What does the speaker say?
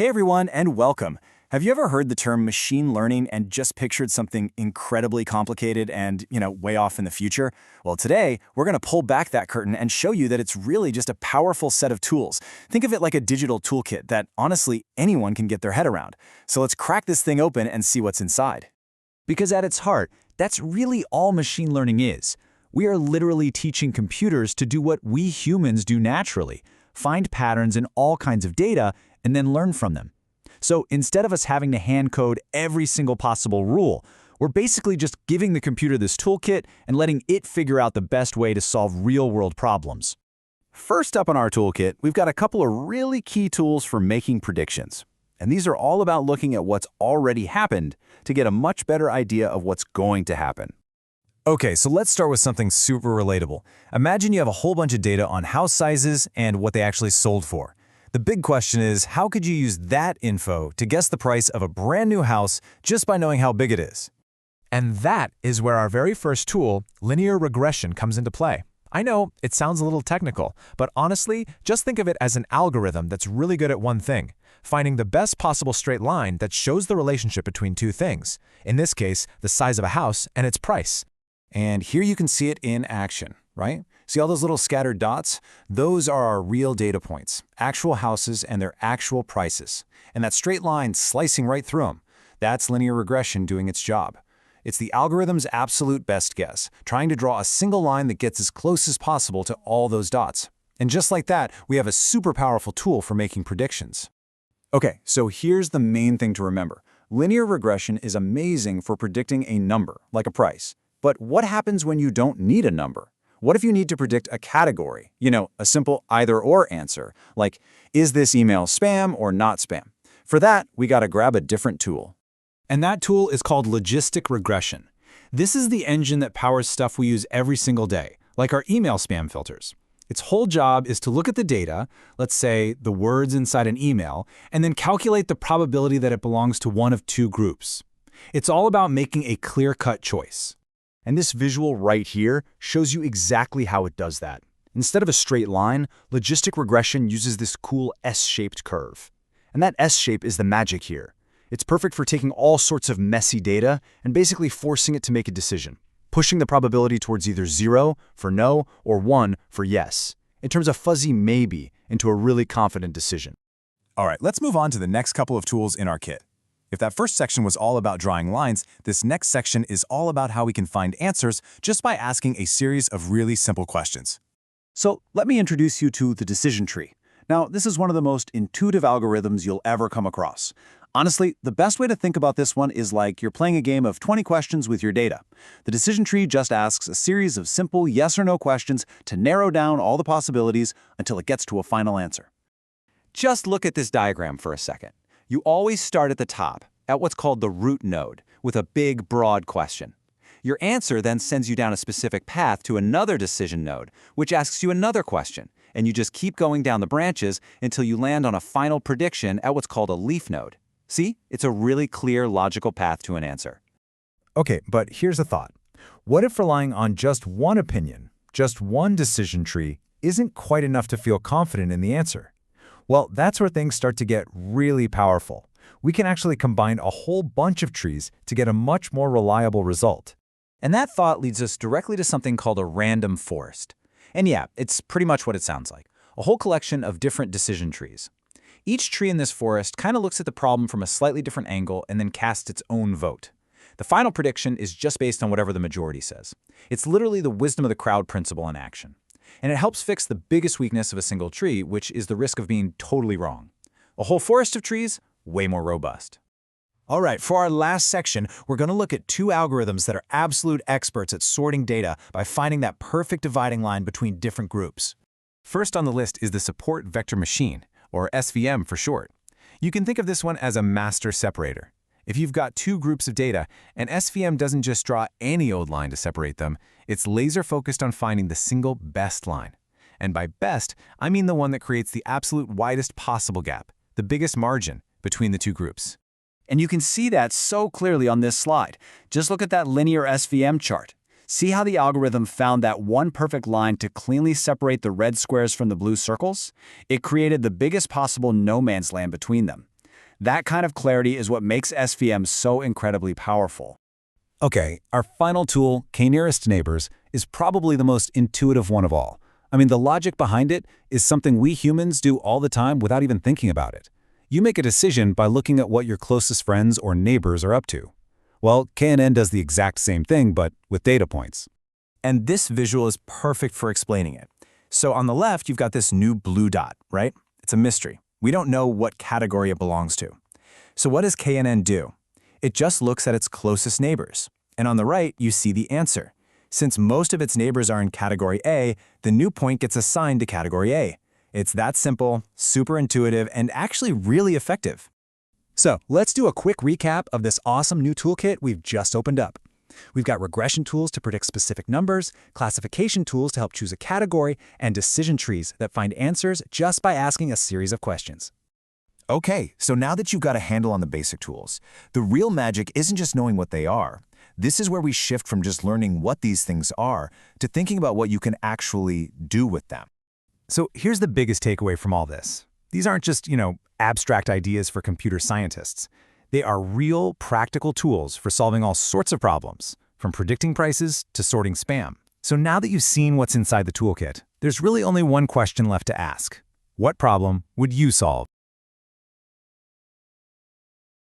Hey everyone, and welcome. Have you ever heard the term machine learning and just pictured something incredibly complicated and, way off in the future? Well, today, we're going to pull back that curtain and show you that it's really just a powerful set of tools. Think of it like a digital toolkit that, honestly, anyone can get their head around. So let's crack this thing open and see what's inside. Because at its heart, that's really all machine learning is. We are literally teaching computers to do what we humans do naturally, find patterns in all kinds of data, and then learn from them. So instead of us having to hand code every single possible rule, we're basically just giving the computer this toolkit and letting it figure out the best way to solve real-world problems. First up on our toolkit, we've got a couple of really key tools for making predictions. And these are all about looking at what's already happened to get a much better idea of what's going to happen. Okay, so let's start with something super relatable. Imagine you have a whole bunch of data on house sizes and what they actually sold for. The big question is, how could you use that info to guess the price of a brand new house just by knowing how big it is? And that is where our very first tool, linear regression, comes into play. I know it sounds a little technical, but honestly, just think of it as an algorithm that's really good at one thing, finding the best possible straight line that shows the relationship between two things, in this case, the size of a house and its price. And here you can see it in action, right? See all those little scattered dots? Those are our real data points, actual houses and their actual prices. And that straight line slicing right through them, that's linear regression doing its job. It's the algorithm's absolute best guess, trying to draw a single line that gets as close as possible to all those dots. And just like that, we have a super powerful tool for making predictions. Okay, so here's the main thing to remember. Linear regression is amazing for predicting a number, like a price. But what happens when you don't need a number? What if you need to predict a category? A simple either-or answer, like, is this email spam or not spam? For that, we gotta grab a different tool. And that tool is called logistic regression. This is the engine that powers stuff we use every single day, like our email spam filters. Its whole job is to look at the data, let's say the words inside an email, and then calculate the probability that it belongs to one of two groups. It's all about making a clear-cut choice. And this visual right here shows you exactly how it does that. Instead of a straight line, logistic regression uses this cool S-shaped curve. And that S shape is the magic here. It's perfect for taking all sorts of messy data and basically forcing it to make a decision, pushing the probability towards either 0 for no or 1 for yes. It turns a fuzzy maybe into a really confident decision. All right, let's move on to the next couple of tools in our kit. If that first section was all about drawing lines, this next section is all about how we can find answers just by asking a series of really simple questions. So let me introduce you to the decision tree. Now, this is one of the most intuitive algorithms you'll ever come across. Honestly, the best way to think about this one is like you're playing a game of 20 questions with your data. The decision tree just asks a series of simple yes or no questions to narrow down all the possibilities until it gets to a final answer. Just look at this diagram for a second. You always start at the top, at what's called the root node, with a big, broad question. Your answer then sends you down a specific path to another decision node, which asks you another question, and you just keep going down the branches until you land on a final prediction at what's called a leaf node. See? It's a really clear, logical path to an answer. Okay, but here's a thought. What if relying on just one opinion, just one decision tree, isn't quite enough to feel confident in the answer? Well, that's where things start to get really powerful. We can actually combine a whole bunch of trees to get a much more reliable result. And that thought leads us directly to something called a random forest. And yeah, it's pretty much what it sounds like. A whole collection of different decision trees. Each tree in this forest kind of looks at the problem from a slightly different angle and then casts its own vote. The final prediction is just based on whatever the majority says. It's literally the wisdom of the crowd principle in action. And it helps fix the biggest weakness of a single tree, which is the risk of being totally wrong. A whole forest of trees, way more robust. All right, for our last section, we're going to look at two algorithms that are absolute experts at sorting data by finding that perfect dividing line between different groups. First on the list is the support vector machine, or SVM for short. You can think of this one as a master separator. If you've got two groups of data, an SVM doesn't just draw any old line to separate them, it's laser focused on finding the single best line. And by best, I mean the one that creates the absolute widest possible gap, the biggest margin between the two groups. And you can see that so clearly on this slide. Just look at that linear SVM chart. See how the algorithm found that one perfect line to cleanly separate the red squares from the blue circles? It created the biggest possible no man's land between them. That kind of clarity is what makes SVM so incredibly powerful. Okay, our final tool, K-nearest neighbors, is probably the most intuitive one of all. I mean, the logic behind it is something we humans do all the time without even thinking about it. You make a decision by looking at what your closest friends or neighbors are up to. Well, KNN does the exact same thing, but with data points. And this visual is perfect for explaining it. So on the left, you've got this new blue dot, right? It's a mystery. We don't know what category it belongs to. So what does KNN do? It just looks at its closest neighbors. And on the right, you see the answer. Since most of its neighbors are in category A, the new point gets assigned to category A. It's that simple, super intuitive, and actually really effective. So let's do a quick recap of this awesome new toolkit we've just opened up. We've got regression tools to predict specific numbers, classification tools to help choose a category, and decision trees that find answers just by asking a series of questions. Okay, so now that you've got a handle on the basic tools, the real magic isn't just knowing what they are. This is where we shift from just learning what these things are to thinking about what you can actually do with them. So here's the biggest takeaway from all this. These aren't just, abstract ideas for computer scientists. They are real, practical tools for solving all sorts of problems, from predicting prices to sorting spam. So now that you've seen what's inside the toolkit, there's really only one question left to ask. What problem would you solve?